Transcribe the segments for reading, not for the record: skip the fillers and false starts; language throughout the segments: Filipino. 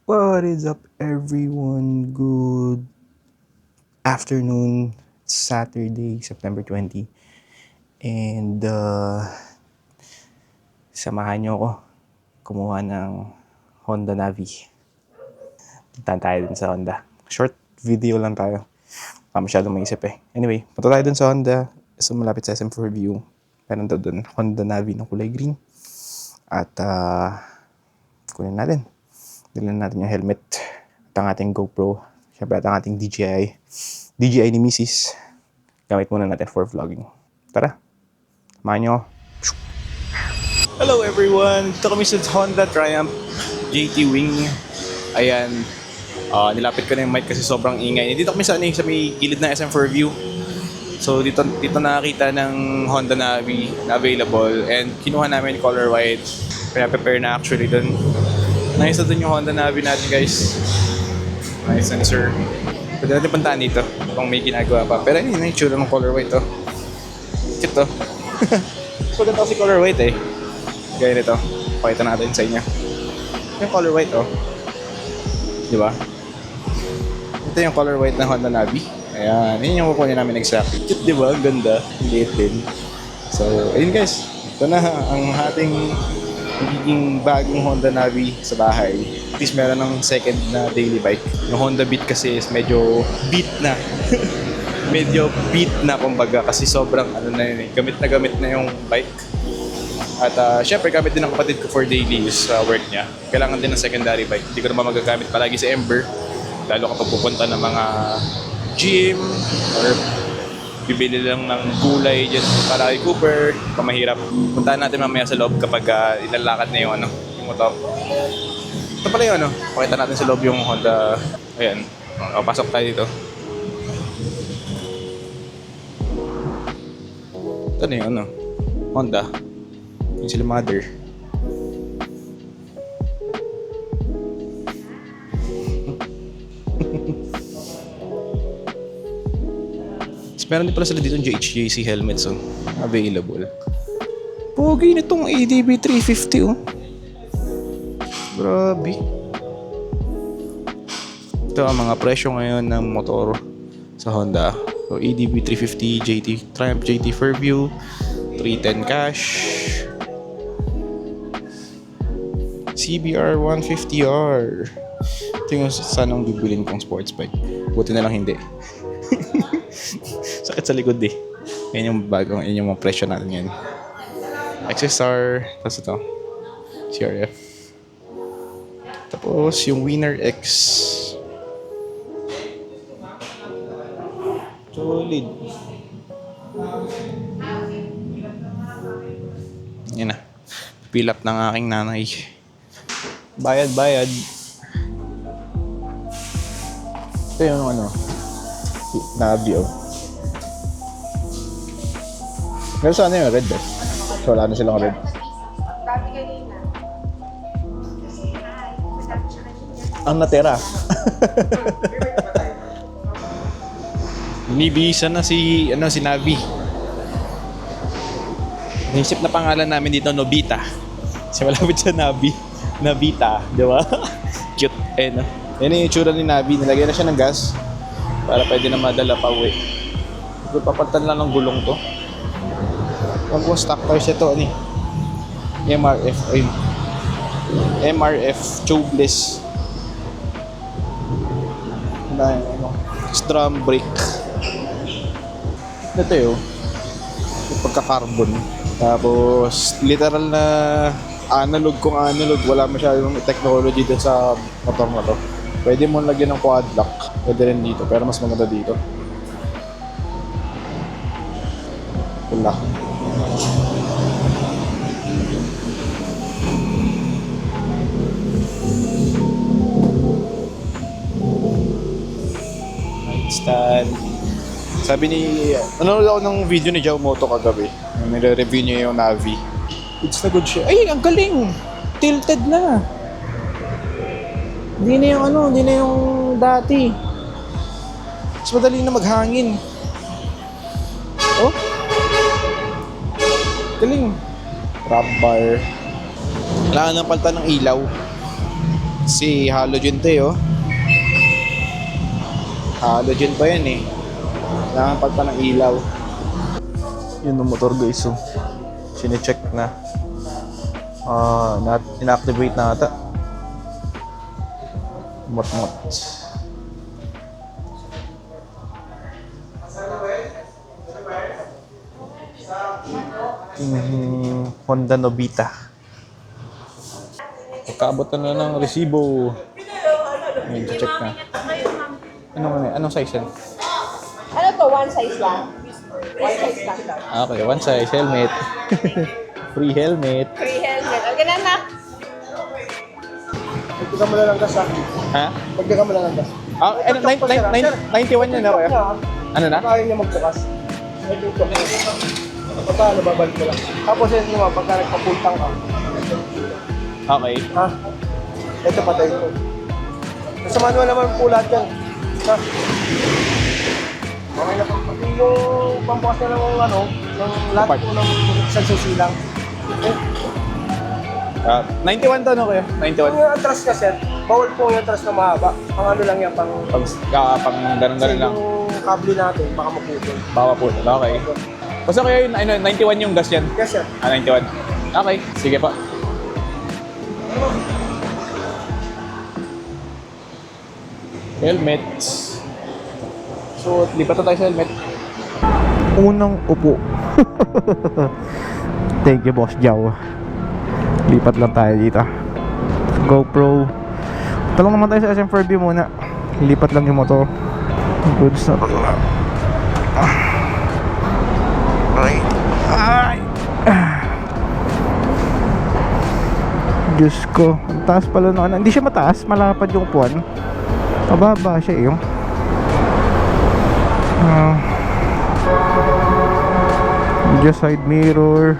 What is up, everyone? Good afternoon. Saturday, September 20. And samahan nyo ako kumuha ng Honda Navi. Punta tayo dun sa Honda. Short video lang tayo. Baka masyadong maisip eh. Anyway, punta tayo dun sa Honda. So, malapit sa SM4 View. Meron daw dun Honda Navi ng kulay green. At kunin natin. Dalhin natin yung helmet. At ang ating GoPro. Siyempre at ang ating DJI. DJI ni Mrs. Gamit muna natin for vlogging. Tara, samahan nyo. Hello everyone! Dito kami sa Honda Triumph GT Wing. Ayan, nilapit ko na yung mic kasi sobrang ingay. Dito kami sa may gilid ng SM4 View. So dito nakakita ng Honda Navi na available and kinuha namin color white. Prepare na actually dun. Nice na dun yung Honda Navi natin, guys. Nice sensor. Pwede natin puntaan dito kung may ginagawa pa. Pero yun yung itsura ng color white to. Cute to. Maganda kasi color white eh. Gaya nito. Pakita natin sa inyo. Yung color white oh. Di ba? Ito yung color white ng Honda Navi. Ayan. Yun yung kukunin namin exactly. Cute, di ba? Ang ganda. Liit din. So, ayun guys. Ito na ang ating magiging bagong Honda Navi sa bahay. At least meron ng second na daily bike. Yung Honda Beat kasi is medyo beat na. Medyo beat na kumbaga kasi sobrang yun eh. Gamit na yung bike. At syempre gamit din ng kapatid ko for daily use sa work niya. Kailangan din ng secondary bike. Hindi ko naman magagamit palagi sa Ember. Lalo kapag pupunta ng mga gym or bibili lang ng gulay dyan para kay Cooper. Pamahirap. Puntahan natin mamaya sa loob kapag ilalakad na yung motor. Ito pala yung pakita natin sa loob yung Honda. Ayan. Pasok tayo dito. Ito na yung Honda. Yung sila mother. Meron din pala sila dito yung HJC helmets available. Pogi nitong ADB 350 oh. Grabe. Ito ang mga presyo ngayon ng motor sa Honda. So ADB 350 JT Triumph JT Fairview 310 cash, CBR 150R. Ito yung sanang bibilin kong sports bike. Buti na lang hindi. Sakit sa likod eh. Yan yung bagong, yan yung mga presyo natin yan. XSR, tapos ito, CRF. Tapos yung Winner X. Solid. Yan na. Fill up ng aking nanay. Bayad. Ito yung Navi Pero sana yung red eh. So wala na silang red. Ang natira. Nibisa na si Navi. Naisip na pangalan namin dito Nobita. Kasi malapit sa Navi. Nabita, di ba? Cute eh no. Yan yung itsura ni Navi. Nilagyan na siya ng gas para pwede na madala pa uwi. Papalitan lang ng gulong to. Wag mo stock tires ito MRF ayun. MRF tubeless na drum brake. Ito yung pagka-carbon. Tapos literal na analog kung analog. Wala masyadong technology dito sa motor na to. Pwede mo lagyan ng quad lock. Pwede rin dito pero mas maganda dito. Wala. Stand. Sabi nanonood ako ng video ni Jao Moto kagabi. Nire-review niya yung Navi. It's na good siya. Ay, ang galing! Tilted na. Hindi na yung dati. Mas madali na maghangin. Oh? Galing. Grab bar. Kailangan ng palitan ng ilaw. Si halogen to eh, oh. Halogen pa yan eh. Kailangan pagpa ng ilaw. Yun ang motor guys, oh. Sine-check na. Inactivate na ata. Mot-mot. Honda Nobita. Pagkaabot na ng resibo. Ayun, check na. Anong size yan? Ano to? One size lang? One size lang. Okay, one size. Helmet. Free helmet. Free helmet. O, ganun na. Pagdaga mo na lang gas ha. Ha? Pagdaga mo na lang gas. 91 yan na kaya? Ano na? Kaya niya magbukas. May tutok. Paano, babalik mo lang. Tapos yun naman, pagka nagpapuntang ka. Okay. Ha? Ito patay ko. Nasa manual naman po lahat yan. Ha? Okay na po. Pati yung pambukas na ng ano, ng lahat po ng isang susilang. 91 to no kaya? 91. Yung atras ka sir, bawal po yung atras na mahaba. Pang ano lang yan, pang Ganun lang. yung kable natin, baka maputol. Bawa po. Okay. Basta kaya yun, 91 yung gas yan? Yes sir. 91. Okay, sige pa. Helmet. So, lipat na tayo sa helmet. Unang upo. Thank you, Boss Jow. Lipat lang tayo dito. GoPro. Talong naman tayo sa SM4B muna. Lipat lang yung motor. Goods na. Ay. Ay. Diyos ko. Ang taas pala na. Hindi siya mataas. Malapad yung upuan. Mababa siya eh. Just side mirror.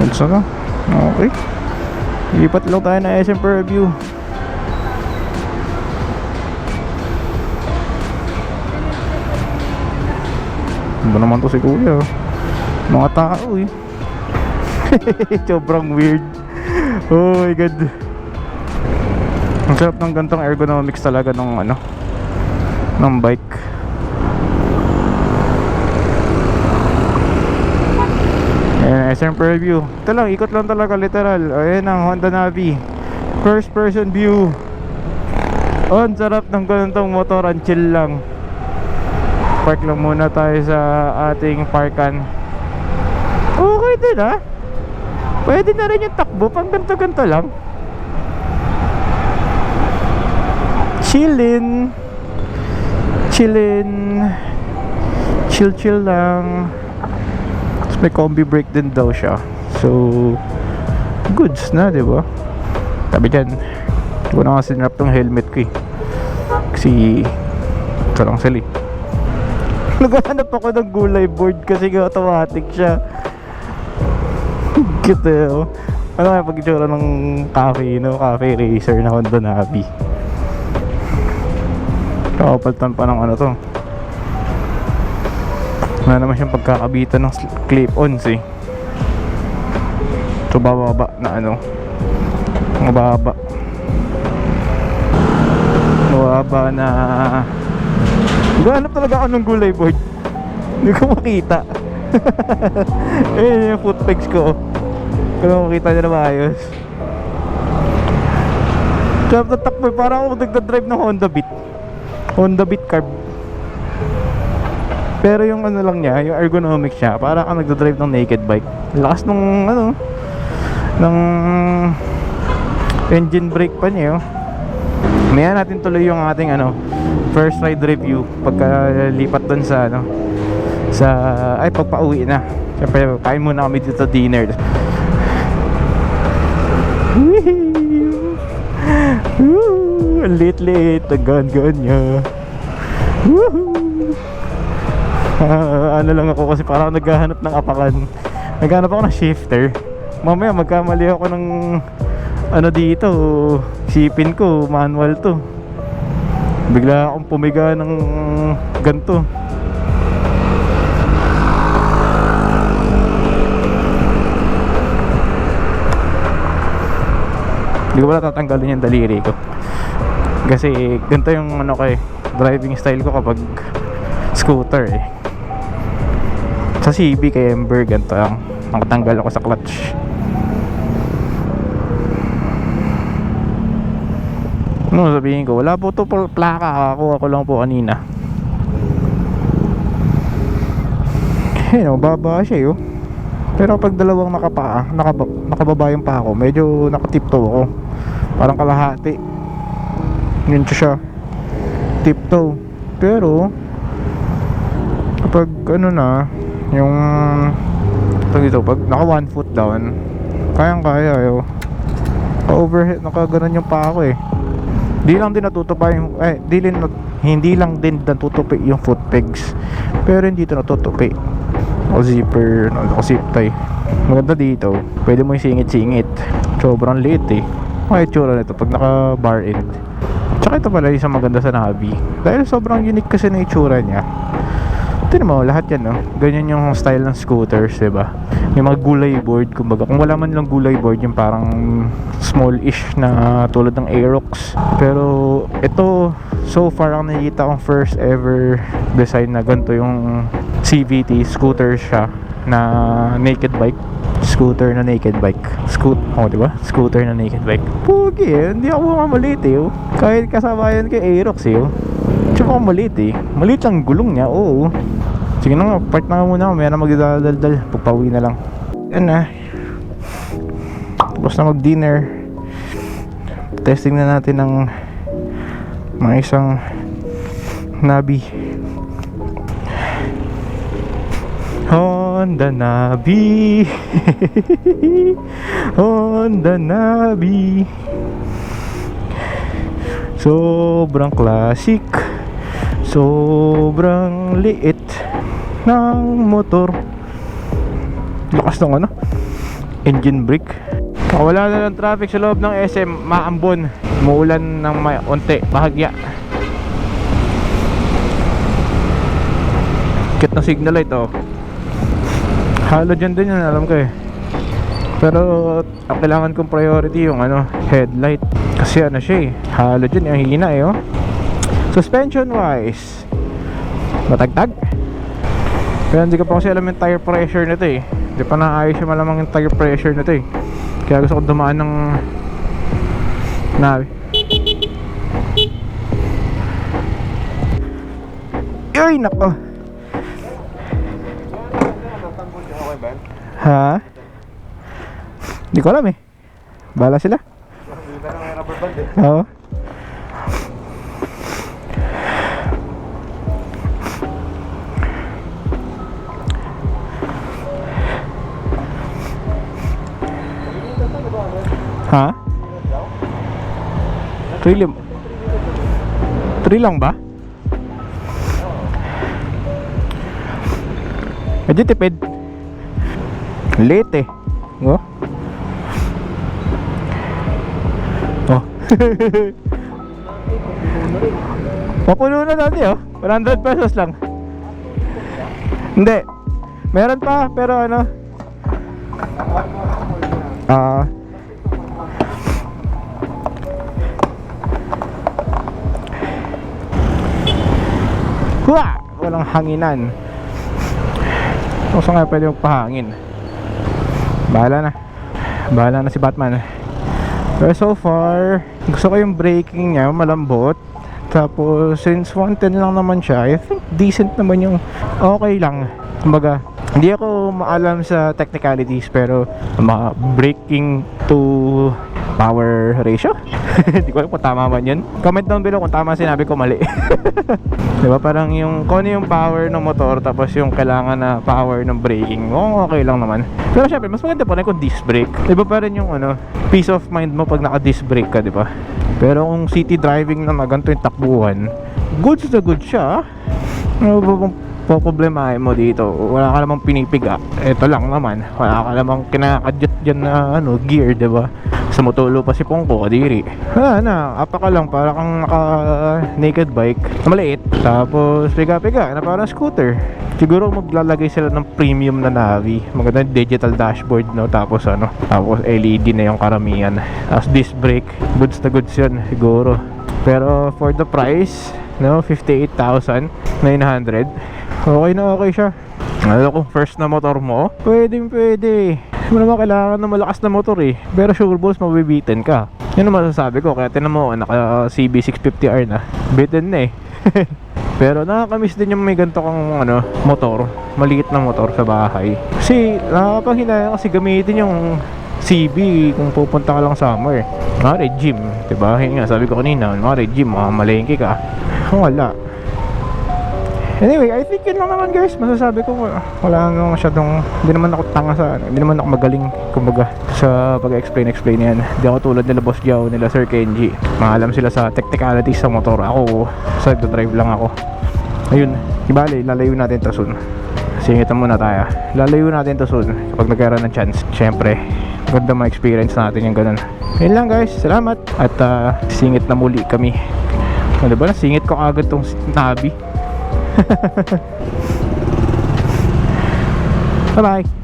Saka okay, lipat lang tayo na SM Purview. Ano naman to si kuya, mga tao eh. Sobrang weird. Oh my god, ang sarap ng gantong ergonomics talaga ng ano, ng bike. Ayan, SM Preview. Ito lang, ikot lang talaga literal. Ayan ang Honda Navi, first person view. Oh, ang sarap ng ganitong motor. Ang chill lang. Park lang muna tayo sa ating parkan. Okay din ha. Pwede na rin yung takbo. Pang ganto-ganto lang. Chillin. Chill lang. May combi brake din daw siya. So goods na, di ba? Tabi dyan. Hindi ko na nga sinrap tong helmet ko eh. Kasi ito lang sila eh. Naghahanap ako ng gulay board kasi automatic siya. Cute eh, oh. Ano kaya pag-itsura ng cafe, no? Cafe racer na Honda Navi. Kakapaltan pa ng ano to. Wala naman siyang pagkakabitan ng clip-ons eh. So bababa na ano, mababa na. Naghanap talaga ako ng gulay board. Hindi ko makita. Eh yung foot pegs ko. Kung makita niya na maayos. Sarap na takbo. Parang ako nagdadrive ng Honda Beat carb. Pero yung ano lang niya, yung ergonomics niya, parang ako nagdadrive ng naked bike. Lakas nung ano, ng engine brake pa niya. Mayan natin tuloy yung ating ano, first ride review pagka lipat dun sa ano, sa ay pagpa-uwi na. Siyempre kain muna kami dito dinner. Lit ang gan niya. Ano lang ako kasi parang naghahanap ng apakan. Naghahanap ako ng shifter. Mamaya magkamali ako ng ano dito, sipin ko manual to. Bigla akong pumiga ng ganto. Hindi ko pala tatanggalin yung daliri ko. Kasi ganito yung ano ko driving style ko kapag scooter Sa CB kay Ember ganito ang nakatanggal ako sa clutch. Ano sabihin ko, wala po to plaka, ako lang po kanina. Baba siya Pero pag dalawang nakababa yung pa ako, medyo nakatiptoe ako. Parang kalahati. Yun siya. Tiptoe. Pero kapag ano na, yung pag naka 1 foot down, kayang-kaya overhead, nakaganon yung pa ako Hindi lang din natutupa yung hindi lang din natutupi yung foot pegs. Pero hindi ito natutupi. O zipper, o zip tie. Maganda dito, pwede mo isingit-singit. Sobrang liit May itsura nito pag naka bar end. Tsaka ito pala isang maganda sa Navi. Dahil sobrang unique kasi na itsura niya. Tignan mo, lahat yan ganyan yung style ng scooters, diba? May mga gulay board, kumbaga. Kung wala man lang gulay board, yung parang small-ish na tulad ng Aerox. Pero ito, so far ang nakikita kong first ever design na ganito yung CVT, scooter siya na naked bike. Scooter na naked bike. Diba? Scooter na naked bike. Pugi hindi ako maliit Kahit kasabayan kay Aerox Tsaka ako maliit Maliit lang gulong niya, oo. Sige na nga, part na muna. May na magdadaldal. Pagpauwi na lang. Yan na. Tapos na mag-dinner. Testing na natin ng mga isang Navi. Honda Navi. Honda Navi. Sobrang classic. Sobrang liit ng motor. Lakas ng engine brake. Wala na ng traffic sa loob ng SM. Maambon. Muulan ng may unti. Bahagya. Kit na signal light halogen din yan, alam ko Pero ang kailangan kong priority yung headlight. Kasi siya halogen, yung hina Suspension wise, matagtag. Pero hindi ko pa kasi alam yung tire pressure nito Hindi pa naayos yung malamang yung tire pressure nito Kaya gusto ko dumaan ng Navi. Ay nako. Ha? Hindi ko alam Bala sila. Oo. Ha? 3 lang ba? Medyo tipid. Late Oh. Papuno na dati 100 pesos lang. Hindi. Meron pa pero walang hanginan. Gusto nga pwede magpahangin. Bahala na si Batman. Pero so far gusto ko yung braking niya malambot. Tapos since 110 lang naman siya, I think decent naman yung okay lang. Kumbaga hindi ako maalam sa technicalities pero braking to power ratio hindi ko alam kung tama man yun. Comment down below kung tama sinabi ko mali. Diba parang kung ano yung power ng motor tapos yung kailangan na power ng braking, okay lang naman. Pero syempre mas maganda pa rin kung disc brake. Diba pa rin yung peace of mind mo pag naka disc brake ka, diba? Pero kung city driving na ganito yung takbuhan, goods na good siya. poproblemahin mo dito, wala ka namang pinipiga. Ito lang naman, wala ka namang kinakadyot dyan na gear, diba? Sa motulo pa si Pongko, kadiri. Wala na, apa ka lang, para kang naka naked bike na maliit. Tapos piga-piga na parang scooter. Siguro maglalagay sila ng premium na Navi. Maganda yung digital dashboard, no? Tapos tapos LED na yung karamihan. Tapos disc brake, goods na goods yun siguro. Pero for the price, no, 58,900. Okay na okay siya. Ano kung first na motor mo, pwedeng pwede. Hindi mo naman kailangan ng malakas na motor eh. Pero sure balls, mabibitin ka. Yun ang masasabi ko. Kaya tinan mo, naka CB650R na. Bitten na eh. Pero nakakamiss din yung may ganito kang motor. Maliit na motor sa bahay. Kasi nakakapanghinayang kasi gamitin yung CB kung pupunta ka lang summer. Mare gym, diba? Yun nga, sabi ko kanina, mare gym, malengke ka. Wala. Anyway, I think yun lang naman guys. Masasabi ko wala naman masyadong, hindi naman ako tanga hindi naman ako magaling kumbaga sa pag-explain yan. Hindi ako tulad nila Boss Jow, nila Sir Kenji. Maalam sila sa technicalities sa motor. Ako, sa drive lang ako. Ayun, ibali, lalayo natin to soon. Singitan muna tayo. Lalayo natin to soon kapag nagkaroon ng chance. Syempre, ganda ma-experience natin yung ganun. Yun lang guys, salamat. At singit na muli kami. Diba na, singit ko agad tong Navi. Bye-bye.